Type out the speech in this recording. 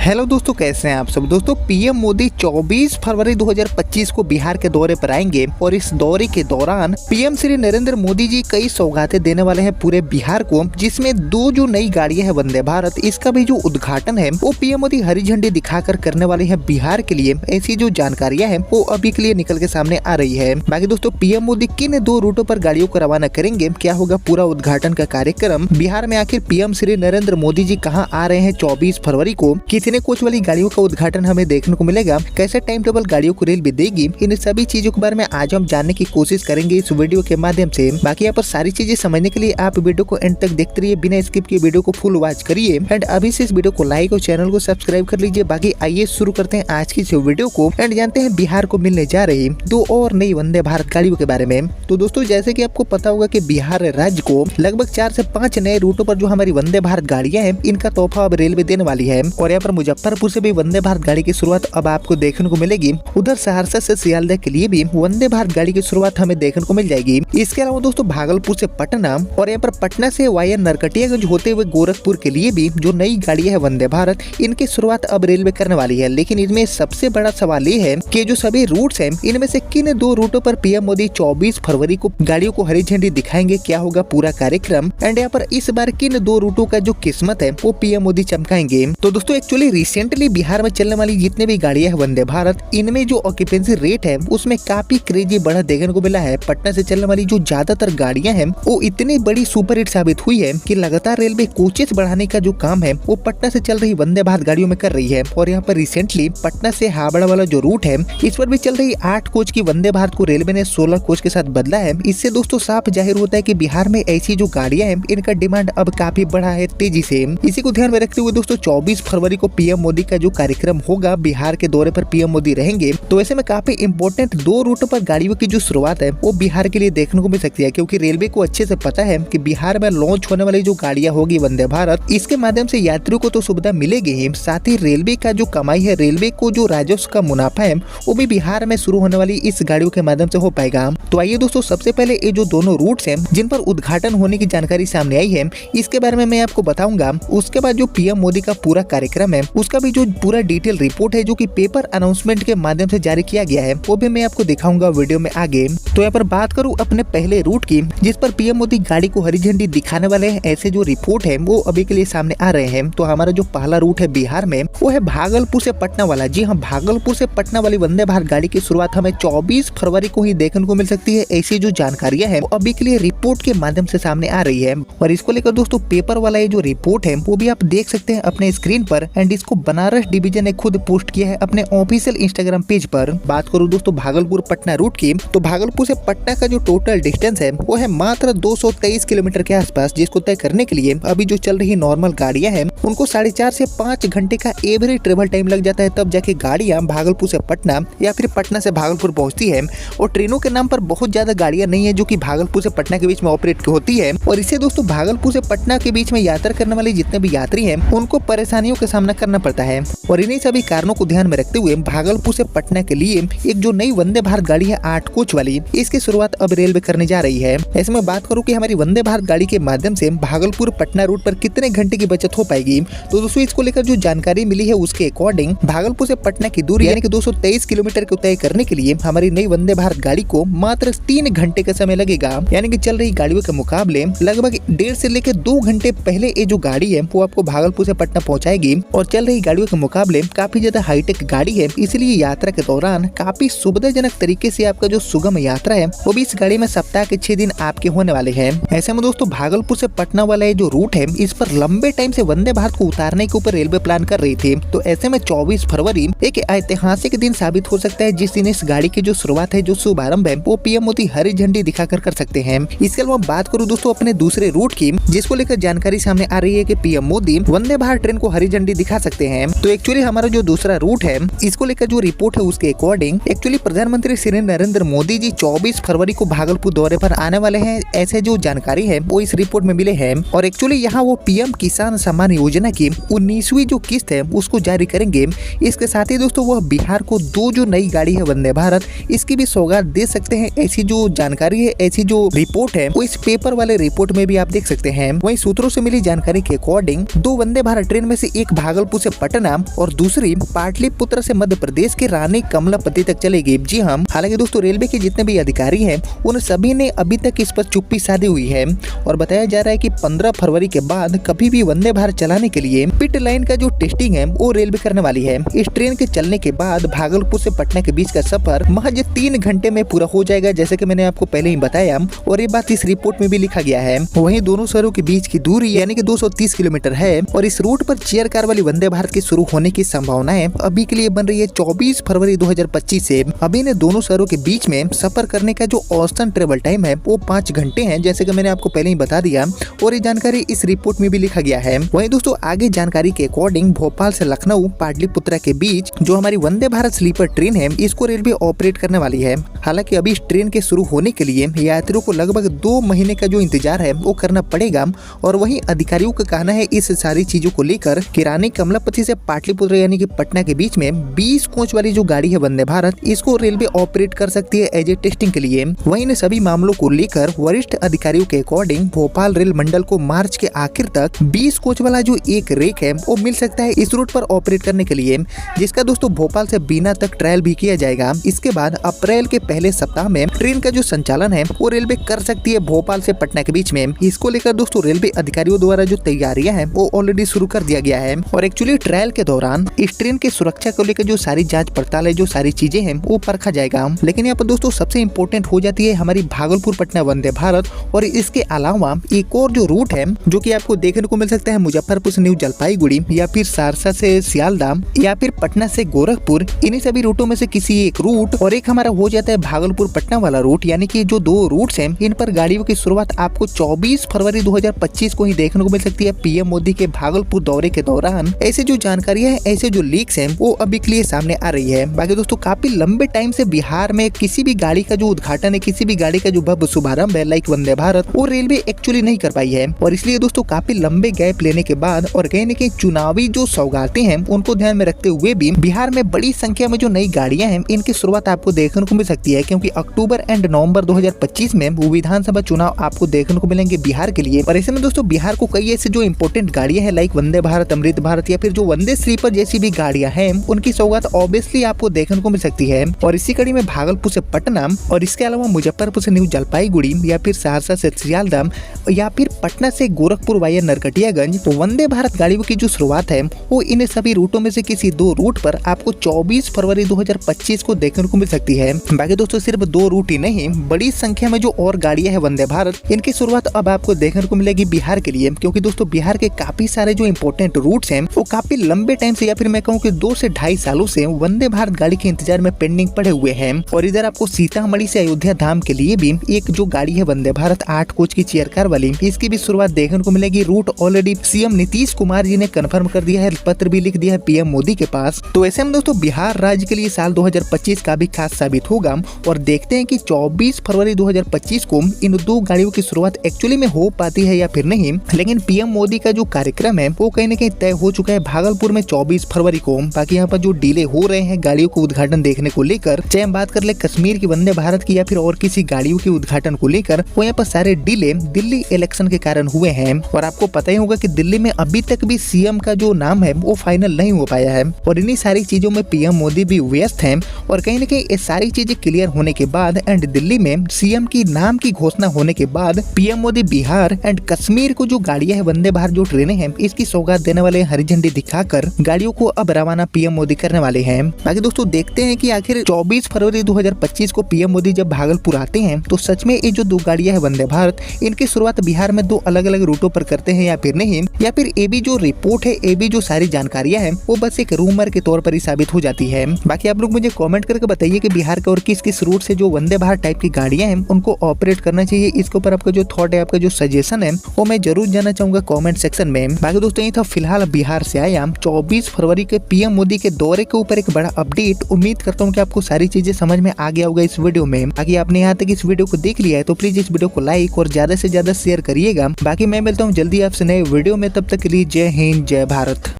Hello दोस्तों, कैसे हैं आप सब। दोस्तों, पीएम मोदी 24 फरवरी 2025 को बिहार के दौरे पर आएंगे और इस दौरे के दौरान पीएम श्री नरेंद्र मोदी जी कई सौगातें देने वाले हैं पूरे बिहार को, जिसमें दो जो नई गाड़ियां हैं वंदे भारत, इसका भी जो उद्घाटन है वो पीएम मोदी हरी झंडी दिखाकर करने वाले हैं बिहार के लिए। ऐसी जो जानकारियां हैं वो अभी के लिए निकल के सामने आ रही है। बाकी दोस्तों, पीएम मोदी किन दो रूटों पर गाड़ियों को रवाना करेंगे, क्या होगा पूरा उद्घाटन का कार्यक्रम, बिहार में आखिर पीएम श्री नरेंद्र मोदी जी कहाँ आ रहे हैं 24 फरवरी को, कितने कोच वाली गाड़ियों का उद्घाटन हमें देखने को मिलेगा, कैसे टाइम टेबल गाड़ियों को रेलवे देगी, इन सभी चीजों के बारे में आज हम जानने की कोशिश करेंगे इस वीडियो के माध्यम से। बाकी यहाँ पर सारी चीजें समझने के लिए आप वीडियो को एंड तक देखते रहिए, बिना स्किप किए वीडियो को फुल वॉच करिए एंड अभी से इस वीडियो को लाइक और चैनल को सब्सक्राइब कर लीजिए। बाकी आइए शुरू करते हैं आज की इस वीडियो को एंड जानते हैं बिहार को मिलने जा रही दो और नई वंदे भारत गाड़ियों के बारे में। तो दोस्तों, जैसे कि आपको पता होगा कि बिहार राज्य को लगभग 4 से 5 नए रूटों पर जो हमारी वंदे भारत गाड़ियां हैं, इनका तोहफा अब रेलवे देने वाली है। और यहाँ पर मुजफ्फरपुर से भी वंदे भारत गाड़ी की शुरुआत अब आपको देखने को मिलेगी। उधर सहरसा से सियालदह के लिए भी वंदे भारत गाड़ी की शुरुआत हमें देखने को मिल जाएगी। इसके अलावा दोस्तों, भागलपुर से पटना और यहाँ पर पटना से वाया नरकटियागंज होते हुए गोरखपुर के लिए भी जो नई गाड़ियां है वंदे भारत, इनकी शुरुआत अब रेलवे करने वाली है। लेकिन इसमें सबसे बड़ा सवाल ये है कि जो सभी रूट्स हैं, इनमें से किन दो रूटों पर पीएम मोदी 24 फरवरी को गाड़ियों को हरी झंडी दिखाएंगे, क्या होगा पूरा कार्यक्रम एंड यहाँ पर इस बार किन दो रूटों का जो किस्मत है वो पीएम मोदी चमकाएंगे। तो दोस्तों, एक्चुअली रिसेंटली बिहार में चलने वाली जितने भी गाड़ियां है वंदे भारत, इनमें जो ऑक्यूपेंसी रेट है उसमें काफी क्रेजी बढ़ा देखने को मिला है। पटना से चलने वाली जो ज्यादातर गाड़ियां हैं वो इतनी बड़ी सुपर हिट साबित हुई है कि लगातार रेलवे कोचेस बढ़ाने का जो काम है वो पटना से चल रही वंदे भारत गाड़ियों में कर रही है। और यहाँ पर रिसेंटली पटना से हावड़ा वाला जो रूट है, इस पर भी चल रही 8 कोच की वंदे भारत को रेलवे ने 16 कोच के साथ बदला है। इससे दोस्तों साफ जाहिर होता है कि बिहार में ऐसी जो गाड़ियां हैं, इनका डिमांड अब काफी बढ़ा है तेजी से। इसी को ध्यान में रखते हुए दोस्तों, 24 फरवरी को पीएम मोदी का जो कार्यक्रम होगा, बिहार के दौरे पर पीएम मोदी रहेंगे, तो ऐसे में काफी इंपॉर्टेंट दो रूटों पर गाड़ियों की जो शुरुआत है वो बिहार के लिए देखने को मिल सकती है। क्योंकि रेलवे को अच्छे से पता है कि बिहार में लॉन्च होने वाली जो गाड़ियां होगी वंदे भारत, इसके माध्यम से यात्रियों को तो सुविधा मिलेगी ही, साथ ही रेलवे का जो कमाई है, रेलवे को जो राजस्व का मुनाफा है, वो भी बिहार में शुरू होने वाली इस गाड़ियों के माध्यम से हो पाएगा। तो आइए दोस्तों, सबसे पहले ये जो दोनों रूट्स हैं जिन पर उद्घाटन होने की जानकारी सामने आई है, इसके बारे में मैं आपको बताऊंगा। उसके बाद जो पीएम मोदी का पूरा कार्यक्रम है, उसका भी जो पूरा डिटेल रिपोर्ट है जो कि पेपर अनाउंसमेंट के माध्यम से जारी किया गया है, वो भी मैं आपको दिखाऊंगा वीडियो में आगे। तो यहाँ पर बात करूं अपने पहले रूट की, जिस पर पीएम मोदी गाड़ी को हरी झंडी दिखाने वाले हैं, ऐसे जो रिपोर्ट है वो अभी के लिए सामने आ रहे हैं। तो हमारा जो पहला रूट है बिहार में, वो है भागलपुर से पटना वाला। जी हाँ, भागलपुर से पटना वाली वंदे भारत गाड़ी की शुरुआत हमें 24 फरवरी को ही देखने को मिल सकती है। ऐसी जो जानकारियां हैं वो अभी के लिए रिपोर्ट के माध्यम से सामने आ रही है। और इसको लेकर दोस्तों, पेपर वाला ये जो रिपोर्ट है वो भी आप देख सकते हैं अपने स्क्रीन पर एंड इसको बनारस डिवीजन ने खुद पोस्ट किया है अपने ऑफिशियल इंस्टाग्राम पेज पर। बात करूं दोस्तों भागलपुर पटना रूट की, तो भागलपुर से पटना का जो टोटल डिस्टेंस है वो है मात्र 223 किलोमीटर के आसपास, जिसको तय करने के लिए अभी जो चल रही नॉर्मल गाड़ियां हैं उनको 4.5 से 5 घंटे का एवरेज ट्रेवल टाइम लग जाता है, तब जाके गाड़ियां भागलपुर से पटना या फिर पटना से भागलपुर पहुंचती है। और ट्रेनों के नाम पर बहुत ज्यादा गाड़ियां नहीं है जो कि भागलपुर से पटना के बीच में ऑपरेट होती है। और इससे दोस्तों, भागलपुर से पटना के बीच में यात्रा करने वाले जितने भी यात्री हैं उनको परेशानियों का सामना करना पड़ता है। और इन्हीं सभी कारणों को ध्यान में रखते हुए भागलपुर से पटना के लिए एक जो नई वंदे भारत गाड़ी है 8 कोच वाली, इसकी शुरुआत अब रेलवे करने जा रही है। ऐसे में बात करूं कि हमारी वंदे भारत गाड़ी के माध्यम से भागलपुर पटना रूट पर कितने घंटे की बचत हो पाएगी, तो दोस्तों इसको लेकर जो जानकारी मिली है उसके अकॉर्डिंग भागलपुर से पटना की दूरी यानी कि 223 किलोमीटर को तय करने के लिए हमारी नई वंदे भारत गाड़ी को मात्र 3 घंटे का समय लगेगा। यानी कि चल रही गाड़ियों के मुकाबले लगभग 1.5 से लेकर 2 घंटे पहले ये जो गाड़ी है वो आपको भागलपुर से पटना पहुंचाएगी। और चल रही गाड़ियों के मुकाबले काफी ज्यादा हाईटेक गाड़ी है, इसलिए यात्रा के दौरान काफी सुविधाजनक तरीके से आपका जो सुगम यात्रा है वो भी इस गाड़ी में सप्ताह के 6 दिन आपके होने वाले हैं। ऐसे में दोस्तों, भागलपुर से पटना वाला ये जो रूट है, इस पर लंबे टाइम से वंदे भारत को उतारने के ऊपर रेलवे प्लान कर रही थी। तो ऐसे में 24 फरवरी एक ऐतिहासिक दिन साबित हो सकता है, जिस दिन इस गाड़ी की जो शुरुआत है, जो शुभारंभ है, वो पीएम मोदी हरी झंडी दिखाकर कर सकते हैं। इसके अलावा बात करूँ दोस्तों अपने दूसरे रूट की, जिसको लेकर जानकारी सामने आ रही है कि पीएम मोदी वंदे भारत ट्रेन को हरी झंडी दिखा सकते हैं। तो एक्चुअली हमारा जो दूसरा रूट है, इसको लेकर जो रिपोर्ट है उसके अकॉर्डिंग एक्चुअली प्रधानमंत्री श्री नरेंद्र मोदी जी 24 फरवरी को भागलपुर दौरे पर आने वाले हैं, ऐसे जो जानकारी है वो इस रिपोर्ट में मिले हैं। और एक्चुअली यहाँ वो पीएम किसान सम्मान योजना की 19वीं जो किस्त है उसको जारी करेंगे। इसके साथ ही दोस्तों, वह बिहार को 2 जो नई गाड़ी है वंदे भारत, इसकी भी सौगात दे सकते हैं। ऐसी जो जानकारी है, ऐसी जो रिपोर्ट है वो इस पेपर वाले रिपोर्ट में भी आप देख सकते हैं। वहीं सूत्रों से मिली जानकारी के अकॉर्डिंग 2 वंदे भारत ट्रेन में से एक भागलपुर भागलपुर से पटना और दूसरी पाटलिपुत्र से मध्य प्रदेश के रानी कमलापति तक चलेगी। जी हाँ, हालांकि दोस्तों रेलवे के जितने भी अधिकारी हैं उन सभी ने अभी तक इस पर चुप्पी साधी हुई है और बताया जा रहा है कि 15 फरवरी के बाद कभी भी वंदे भारत चलाने के लिए पिट लाइन का जो टेस्टिंग है वो रेलवे करने वाली है। इस ट्रेन के चलने के बाद भागलपुर से पटना के बीच का सफर महज 3 घंटे में पूरा हो जाएगा, जैसे कि मैंने आपको पहले ही बताया और ये बात इस रिपोर्ट में भी लिखा गया है। वहीं दोनों शहरों के बीच की दूरी यानी कि 230 किलोमीटर है और इस रूट पर चेयर कार वाली वंदे भारत के शुरू होने की संभावनाएं अभी के लिए बन रही है 24 फरवरी 2025 से। अभी ने दोनों शहरों के बीच में सफर करने का जो औसतन ट्रेवल टाइम है वो 5 घंटे है, जैसे कि मैंने आपको पहले ही बता दिया और ये जानकारी इस रिपोर्ट में भी लिखा गया है। वहीं दोस्तों आगे जानकारी के अकॉर्डिंग भोपाल से लखनऊ पाटलिपुत्रा के बीच जो हमारी वंदे भारत स्लीपर ट्रेन है इसको रेलवे ऑपरेट करने वाली है। हालांकि अभी इस ट्रेन के शुरू होने के लिए यात्रियों को लगभग 2 महीने का जो इंतजार है वो करना पड़ेगा और वहीं अधिकारियों का कहना है इस सारी चीजों को लेकर कि रानी कमलापति से पाटलिपुत्र यानी कि पटना के बीच में 20 कोच वाली जो गाड़ी है वंदे भारत इसको रेलवे ऑपरेट कर सकती है एज ए टेस्टिंग के लिए। वहीं इन सभी मामलों को लेकर वरिष्ठ अधिकारियों के अकॉर्डिंग भोपाल रेल मंडल को मार्च के आखिर तक 20 कोच वाला जो एक रेक है वो मिल सकता है इस रूट पर ऑपरेट करने के लिए, जिसका दोस्तों भोपाल से बीना तक ट्रायल भी किया जाएगा। इसके बाद अप्रैल के पहले सप्ताह में ट्रेन का जो संचालन है वो रेलवे कर सकती है भोपाल से पटना के बीच में। इसको लेकर दोस्तों रेलवे अधिकारियों द्वारा जो तैयारियां हैं वो ऑलरेडी शुरू कर दिया गया है और एक्चुअली ट्रायल के दौरान इस ट्रेन की सुरक्षा को लेकर जो सारी जांच पड़ताल है, जो सारी चीजें हैं वो परखा जाएगा। लेकिन यहाँ पर दोस्तों सबसे इम्पोर्टेंट हो जाती है हमारी भागलपुर पटना वंदे भारत और इसके अलावा एक और जो रूट है जो कि आपको देखने को मिल सकता है मुजफ्फरपुर से न्यू जलपाईगुड़ी या फिर सहरसा से सियालदह या फिर पटना से गोरखपुर, इन्हीं सभी रूटों में से किसी एक रूट और एक हमारा हो जाता है भागलपुर पटना वाला रूट। यानी कि जो 2 रूट्स हैं इन पर गाड़ियों की शुरुआत आपको 24 फरवरी 2025 को ही देखने को मिल सकती है पीएम मोदी के भागलपुर दौरे के दौरान। ऐसे जो जानकारी है, ऐसे जो लीक्स हैं वो अभी के लिए सामने आ रही है। बाकी दोस्तों काफी लंबे टाइम से बिहार में किसी भी गाड़ी का जो उद्घाटन है, किसी भी गाड़ी का जो भव्य शुभारंभ है लाइक वंदे भारत, वो रेलवे एक्चुअली नहीं कर पाई है और इसलिए दोस्तों काफी लंबे गैप लेने के बाद और कहीं न कहीं चुनावी जो सौगातें हैं उनको ध्यान में रखते हुए भी बिहार में बड़ी संख्या में जो नई गाड़ियां हैं इनकी शुरुआत आपको देखने को मिल सकती है, क्योंकि अक्टूबर एंड नवंबर 2025 में विधानसभा चुनाव आपको देखने को मिलेंगे बिहार के लिए। और ऐसे में दोस्तों बिहार को कई ऐसे जो इंपोर्टेंट गाड़ियां हैं लाइक वंदे भारत, अमृत भारत या फिर जो वंदे स्लीपर जैसी भी गाड़ियां हैं उनकी सौगात ऑब्वियसली आपको देखने को मिल सकती है। और इसी कड़ी में भागलपुर से पटना और इसके अलावा मुजफ्फरपुर से न्यू जलपाईगुड़ी या फिर सहरसा से सियालदह या फिर पटना से गोरखपुर वाया नरकटियागंज, तो वंदे भारत गाड़ियों की जो शुरुआत है वो इन सभी रूटों में से किसी 2 रूट पर आपको 24 फरवरी 2025 को देखने को मिल सकती है। बाकी दोस्तों सिर्फ 2 रूट ही नहीं, बड़ी संख्या में जो और गाड़ियां हैं वंदे भारत इनकी शुरुआत अब आपको देखने को मिलेगी बिहार के लिए, क्योंकि दोस्तों बिहार के काफी सारे जो इंपोर्टेंट रूट्स हैं वो काफी लंबे टाइम से या फिर मैं कहूँ कि 2 से 2.5 सालों से वंदे भारत गाड़ी के इंतजार में पेंडिंग पड़े हुए हैं। और इधर आपको सीतामढ़ी से अयोध्या धाम के लिए भी एक जो गाड़ी है वंदे भारत 8 कोच की चेयर कार वाली, इसकी भी शुरुआत देखने को मिलेगी। Route already CM Nitish Kumar ji ने कंफर्म कर दिया है, पत्र भी लिख दिया है पीएम मोदी के पास। तो ऐसे में दोस्तों बिहार राज्य के लिए साल 2025 का भी खास साबित होगा और देखते हैं कि 24 फरवरी 2025 को इन 2 गाड़ियों की शुरुआत एक्चुअली में हो पाती है या फिर नहीं। लेकिन पीएम मोदी का जो कार्यक्रम है वो कहीं न कहीं तय हो चुका है भागलपुर में 24 फरवरी को। बाकी यहाँ पर जो डिले हो रहे हैं गाड़ियों को उद्घाटन देखने को लेकर, चाहे हम बात कर ले कश्मीर की वंदे भारत की या फिर और किसी गाड़ियों के उद्घाटन को लेकर, वो यहाँ पर सारे डिले दिल्ली इलेक्शन के कारण हुए हैं। और आपको पता ही होगा कि दिल्ली में अभी तक भी सीएम का जो नाम है वो फाइनल नहीं हो पाया है और इन्हीं सारी चीजों में पीएम मोदी भी व्यस्त हैं। और कहीं न कहीं ये सारी चीजें क्लियर होने के बाद एंड दिल्ली में सीएम की नाम की घोषणा होने के बाद पीएम मोदी बिहार एंड कश्मीर को जो गाड़ियां है वंदे भारत जो ट्रेनें हैं इसकी सौगात देने वाले हरी झंडी दिखाकर गाड़ियों को अब रवाना पीएम मोदी करने वाले हैं। बाकी दोस्तों देखते हैं कि आखिर 24 फरवरी 2025 को पीएम मोदी जब भागलपुर आते हैं तो सच में ये जो 2 गाड़ियां है वंदे भारत इनकी शुरुआत बिहार में 2 अलग अलग रूटों पर करते हैं या फिर नहीं, या फिर ये भी जो रिपोर्ट है, ये भी जो सारी जानकारियां हैं वो बस एक रूमर के तौर पर ही साबित हो जाती है। बाकी आप लोग मुझे कमेंट करके बताइए कि बिहार के और किस किस रूट से जो वंदे भारत टाइप की गाड़ियां हैं उनको ऑपरेट करना चाहिए। इसके ऊपर आपका जो थॉट है, आपका जो सजेशन है वो मैं जरूर जानना चाहूंगा कमेंट सेक्शन में। बाकी दोस्तों ये था फिलहाल बिहार से आया 24 फरवरी के पीएम मोदी के दौरे के ऊपर एक बड़ा अपडेट। उम्मीद करता हूँ कि आपको सारी चीजें समझ में आ गया होगा इस वीडियो में। बाकी आपने यहाँ तक इस वीडियो को देख लिया है तो प्लीज इस वीडियो को लाइक और ज्यादा से ज्यादा शेयर करिएगा। बाकी मैं मिलता हूँ जल्दी आपसे नए वीडियो में, तब तक के लिए जय हिंद जय भारत।